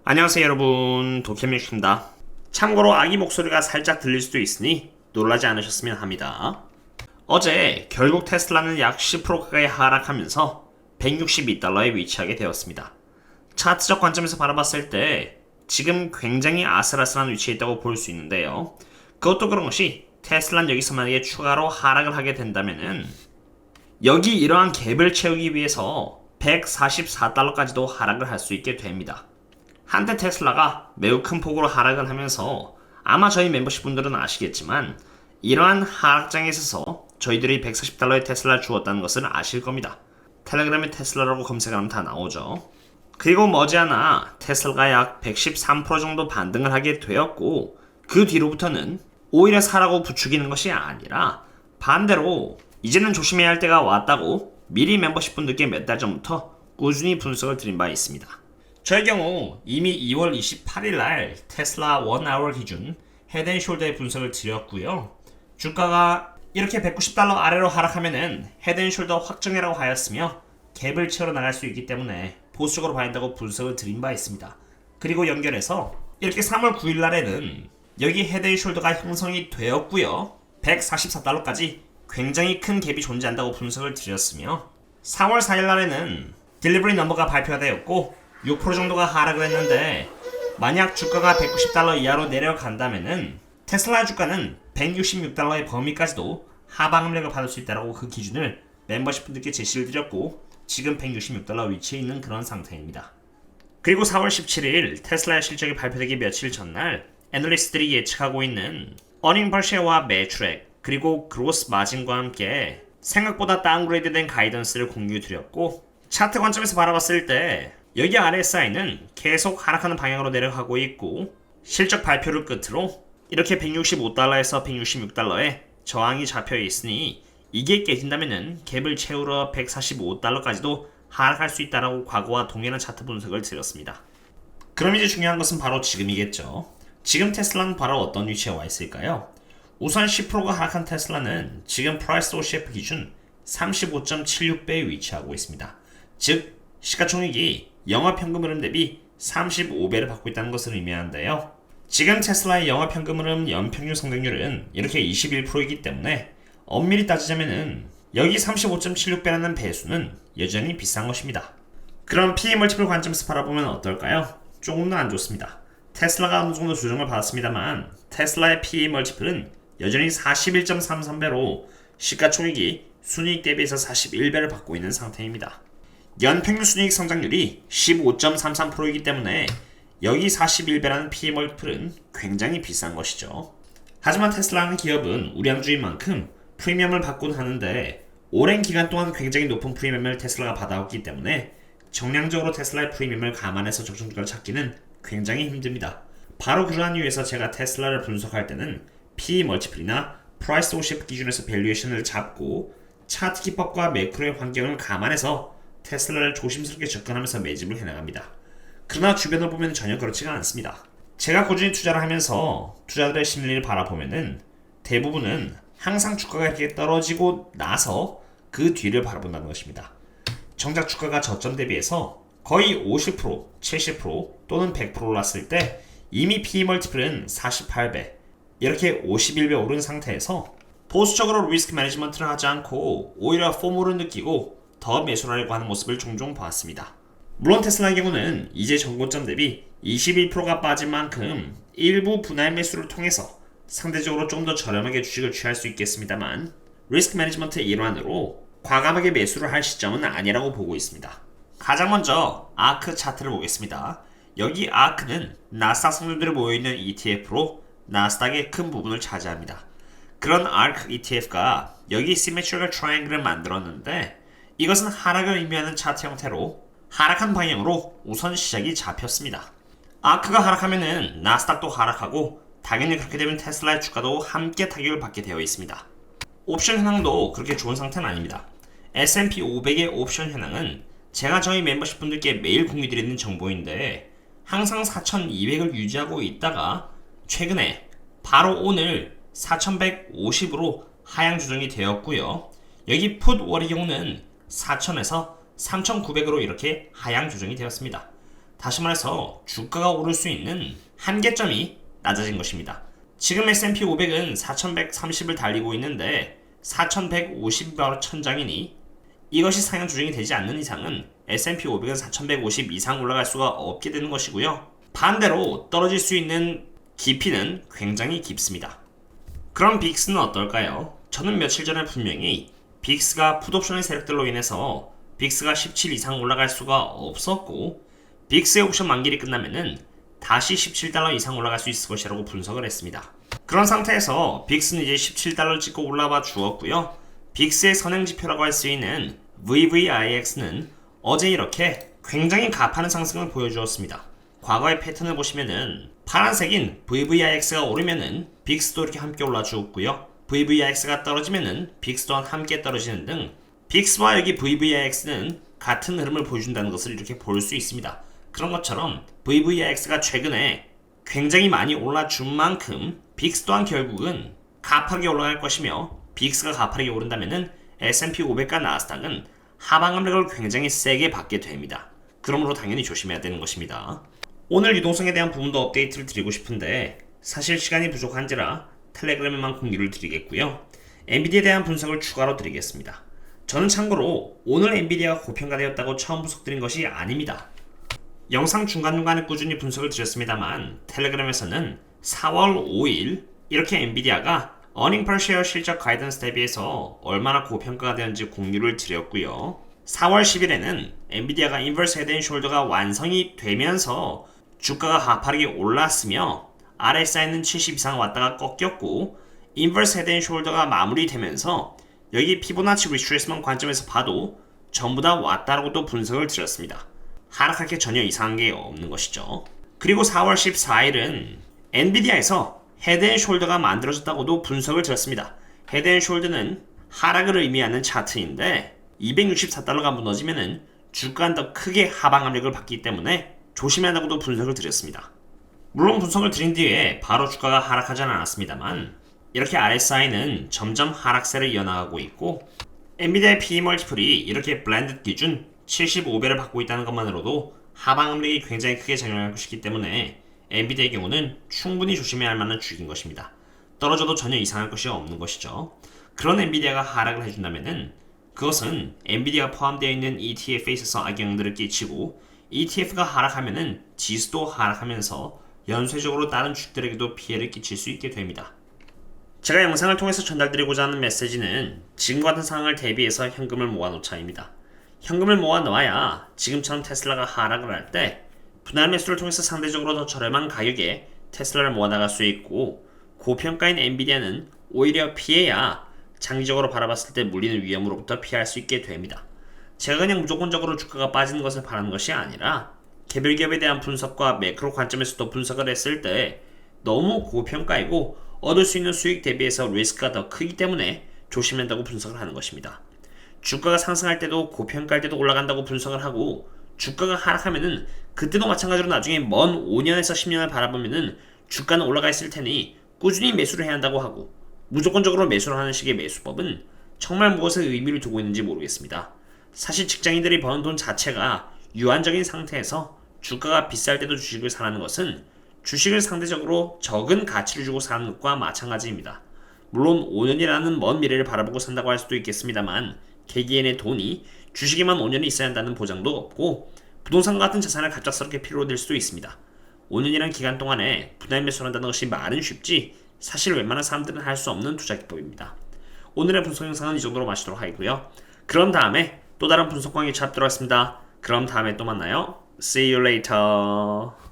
안녕하세요 여러분, 도케미입니다. 참고로 아기 목소리가 살짝 들릴 수도 있으니 놀라지 않으셨으면 합니다. 어제 결국 테슬라는 약 10% 가까이 하락하면서 162달러에 위치하게 되었습니다. 차트적 관점에서 바라봤을 때 지금 굉장히 아슬아슬한 위치에 있다고 볼 수 있는데요. 그것도 그런 것이 테슬라는 여기서 만약에 추가로 하락을 하게 된다면은 여기 이러한 갭을 채우기 위해서 144달러까지도 하락을 할 수 있게 됩니다. 한때 테슬라가 매우 큰 폭으로 하락을 하면서 아마 저희 멤버십 분들은 아시겠지만 이러한 하락장에 있어서 저희들이 140달러의 테슬라를 주었다는 것을 아실 겁니다. 텔레그램에 테슬라라고 검색하면 다 나오죠. 그리고 머지않아 테슬라가 약 113% 정도 반등을 하게 되었고 그 뒤로부터는 오히려 사라고 부추기는 것이 아니라 반대로 이제는 조심해야 할 때가 왔다고 미리 멤버십 분들께 몇 달 전부터 꾸준히 분석을 드린 바 있습니다. 저의 경우 이미 2월 28일날 테슬라 1아워 기준 헤드앤숄더의 분석을 드렸고요. 주가가 이렇게 190달러 아래로 하락하면은 헤드앤숄더 확정이라고 하였으며 갭을 채우러 나갈 수 있기 때문에 보수적으로 봐야 한다고 분석을 드린 바 있습니다. 그리고 연결해서 이렇게 3월 9일날에는 여기 헤드앤숄더가 형성이 되었고요. 144달러까지 굉장히 큰 갭이 존재한다고 분석을 드렸으며 4월 4일날에는 딜리버리 넘버가 발표가 되었고 6% 정도가 하락을 했는데 만약 주가가 190달러 이하로 내려간다면은 테슬라 주가는 166달러의 범위까지도 하방 압력을 받을 수 있다고 그 기준을 멤버십 분들께 제시를 드렸고 지금 166달러 위치에 있는 그런 상태입니다. 그리고 4월 17일 테슬라의 실적이 발표되기 며칠 전날 애널리스트들이 예측하고 있는 어닝 벌쉐와 매출액 그리고 그로스 마진과 함께 생각보다 다운그레이드된 가이던스를 공유드렸고 차트 관점에서 바라봤을 때 여기 RSI는 계속 하락하는 방향으로 내려가고 있고 실적 발표를 끝으로 이렇게 165달러에서 166달러에 저항이 잡혀 있으니 이게 깨진다면은 갭을 채우러 145달러까지도 하락할 수 있다라고 과거와 동일한 차트 분석을 드렸습니다. 그럼 이제 중요한 것은 바로 지금이겠죠. 지금 테슬라는 바로 어떤 위치에 와 있을까요? 우선 10%가 하락한 테슬라는 지금 프라이스 OCF 기준 35.76배에 위치하고 있습니다. 즉 시가총액이 영업현금 흐름 대비 35배를 받고 있다는 것을 의미하는데요. 지금 테슬라의 영업현금 흐름 연평균 성장률은 이렇게 21%이기 때문에 엄밀히 따지자면은 여기 35.76배라는 배수는 여전히 비싼 것입니다. 그럼 PE 멀티플 관점에서 바라보면 어떨까요? 조금 더 안 좋습니다. 테슬라가 어느 정도 조정을 받았습니다만 테슬라의 PE 멀티플은 여전히 41.33배로 시가총액이 순이익 대비해서 41배를 받고 있는 상태입니다. 연평균 순이익 성장률이 15.33%이기 때문에 여기 41배라는 PE 멀티플은 굉장히 비싼 것이죠. 하지만 테슬라라는 기업은 우량주인 만큼 프리미엄을 받곤 하는데 오랜 기간 동안 굉장히 높은 프리미엄을 테슬라가 받아왔기 때문에 정량적으로 테슬라의 프리미엄을 감안해서 적정주가를 찾기는 굉장히 힘듭니다. 바로 그러한 이유에서 제가 테슬라를 분석할 때는 PE 멀티플이나 프라이스 OCF 기준에서 밸류에이션을 잡고 차트 기법과 매크로의 환경을 감안해서 테슬라를 조심스럽게 접근하면서 매집을 해나갑니다. 그러나 주변을 보면 전혀 그렇지가 않습니다. 제가 꾸준히 투자를 하면서 투자들의 심리를 바라보면은 대부분은 항상 주가가 이렇게 떨어지고 나서 그 뒤를 바라본다는 것입니다. 정작 주가가 저점 대비해서 거의 50%, 70% 또는 100% 올랐을 때 이미 PE 멀티플은 48배, 이렇게 51배 오른 상태에서 보수적으로 리스크 매니지먼트를 하지 않고 오히려 포모를 느끼고 더 매수를 하려고 하는 모습을 종종 보았습니다. 물론 테슬라의 경우는 이제 전고점 대비 21%가 빠진 만큼 일부 분할 매수를 통해서 상대적으로 좀 더 저렴하게 주식을 취할 수 있겠습니다만 리스크 매니지먼트의 일환으로 과감하게 매수를 할 시점은 아니라고 보고 있습니다. 가장 먼저 아크 차트를 보겠습니다. 여기 아크는 나스닥 성분들이 모여있는 ETF로 나스닥의 큰 부분을 차지합니다. 그런 ARK ETF가 여기 Symmetrical Triangle을 만들었는데 이것은 하락을 의미하는 차트 형태로 하락한 방향으로 우선 시작이 잡혔습니다. 아크가 하락하면은 나스닥도 하락하고 당연히 그렇게 되면 테슬라의 주가도 함께 타격을 받게 되어 있습니다. 옵션 현황도 그렇게 좋은 상태는 아닙니다. S&P 500의 옵션 현황은 제가 저희 멤버십 분들께 매일 공유드리는 정보인데 항상 4200을 유지하고 있다가 최근에 바로 오늘 4150으로 하향 조정이 되었고요. 여기 풋월의 경우는 4000에서 3900으로 이렇게 하향 조정이 되었습니다. 다시 말해서 주가가 오를 수 있는 한계점이 낮아진 것입니다. 지금 S&P 500은 4130을 달리고 있는데 4150이 바로 천장이니 이것이 상향 조정이 되지 않는 이상은 S&P 500은 4150 이상 올라갈 수가 없게 되는 것이고요. 반대로 떨어질 수 있는 깊이는 굉장히 깊습니다. 그럼 빅스는 어떨까요? 저는 며칠 전에 분명히 빅스가 풋옵션의 세력들로 인해서 빅스가 17 이상 올라갈 수가 없었고 빅스의 옵션 만기일이 끝나면은 다시 17달러 이상 올라갈 수 있을 것이라고 분석을 했습니다. 그런 상태에서 빅스는 이제 17달러를 찍고 올라와 주었고요. 빅스의 선행지표라고 할 수 있는 VVIX는 어제 이렇게 굉장히 가파른 상승을 보여주었습니다. 과거의 패턴을 보시면은 파란색인 VVIX가 오르면은 빅스도 이렇게 함께 올라주었고요. VVIX가 떨어지면은 빅스 또한 함께 떨어지는 등 빅스와 여기 VVIX는 같은 흐름을 보여준다는 것을 이렇게 볼 수 있습니다. 그런 것처럼 VVIX가 최근에 굉장히 많이 올라준 만큼 빅스 또한 결국은 가파르게 올라갈 것이며 빅스가 가파르게 오른다면은 S&P 500과 나스닥은 하방 압력을 굉장히 세게 받게 됩니다. 그러므로 당연히 조심해야 되는 것입니다. 오늘 유동성에 대한 부분도 업데이트를 드리고 싶은데 사실 시간이 부족한지라 텔레그램에만 공유를 드리겠고요. 엔비디아에 대한 분석을 추가로 드리겠습니다. 저는 참고로 오늘 엔비디아가 고평가되었다고 처음 분석드린 것이 아닙니다. 영상 중간중간에 꾸준히 분석을 드렸습니다만 텔레그램에서는 4월 5일 이렇게 엔비디아가 어닝 per share 실적 가이던스 대비해서 얼마나 고평가가 되었는지 공유를 드렸고요. 4월 10일에는 엔비디아가 인버스 헤드 앤 숄더가 완성이 되면서 주가가 가파르게 올랐으며 RSI는 70 이상 왔다가 꺾였고 인버스 헤드 앤 숄더가 마무리되면서 여기 피보나치 리트레이스먼트 관점에서 봐도 전부 다 왔다라고도 분석을 드렸습니다. 하락할 게 전혀 이상한 게 없는 것이죠. 그리고 4월 14일은 엔비디아에서 헤드 앤 숄더가 만들어졌다고도 분석을 드렸습니다. 헤드 앤 숄더는 하락을 의미하는 차트인데 264달러가 무너지면은 주가는 더 크게 하방 압력을 받기 때문에 조심해야 한다고도 분석을 드렸습니다. 물론 분석을 드린 뒤에 바로 주가가 하락하지는 않았습니다만 이렇게 RSI는 점점 하락세를 이어나가고 있고 엔비디아의 PE 멀티플이 이렇게 블렌드 기준 75배를 받고 있다는 것만으로도 하방 압력이 굉장히 크게 작용할 것이기 때문에 엔비디아의 경우는 충분히 조심해야 할 만한 주기인 것입니다. 떨어져도 전혀 이상할 것이 없는 것이죠. 그런 엔비디아가 하락을 해준다면은 그것은 엔비디아가 포함되어 있는 ETF에 있어서 악영향들을 끼치고 ETF가 하락하면은 지수도 하락하면서 연쇄적으로 다른 주식들에게도 피해를 끼칠 수 있게 됩니다. 제가 영상을 통해서 전달드리고자 하는 메시지는 지금과 같은 상황을 대비해서 현금을 모아놓자입니다. 현금을 모아놓아야 지금처럼 테슬라가 하락을 할 때 분할 매수를 통해서 상대적으로 더 저렴한 가격에 테슬라를 모아나갈 수 있고 고평가인 엔비디아는 오히려 피해야 장기적으로 바라봤을 때 물리는 위험으로부터 피할 수 있게 됩니다. 제가 그냥 무조건적으로 주가가 빠지는 것을 바라는 것이 아니라 개별 기업에 대한 분석과 매크로 관점에서도 분석을 했을 때 너무 고평가이고 얻을 수 있는 수익 대비해서 리스크가 더 크기 때문에 조심한다고 분석을 하는 것입니다. 주가가 상승할 때도 고평가할 때도 올라간다고 분석을 하고 주가가 하락하면은 그때도 마찬가지로 나중에 먼 5년에서 10년을 바라보면은 주가는 올라가 있을 테니 꾸준히 매수를 해야 한다고 하고 무조건적으로 매수를 하는 식의 매수법은 정말 무엇에 의미를 두고 있는지 모르겠습니다. 사실 직장인들이 버는 돈 자체가 유한적인 상태에서 주가가 비쌀 때도 주식을 사라는 것은 주식을 상대적으로 적은 가치를 주고 사는 것과 마찬가지입니다. 물론 5년이라는 먼 미래를 바라보고 산다고 할 수도 있겠습니다만 개개인의 돈이 주식에만 5년이 있어야 한다는 보장도 없고 부동산 같은 자산을 갑작스럽게 필요로 될 수도 있습니다. 5년이라는 기간 동안에 분할 매수를 한다는 것이 말은 쉽지 사실 웬만한 사람들은 할 수 없는 투자 기법입니다. 오늘의 분석 영상은 이 정도로 마치도록 하고요. 그럼 다음에 또 다른 분석 강의 찾도록 하겠습니다. 그럼 다음에 또 만나요. See you later.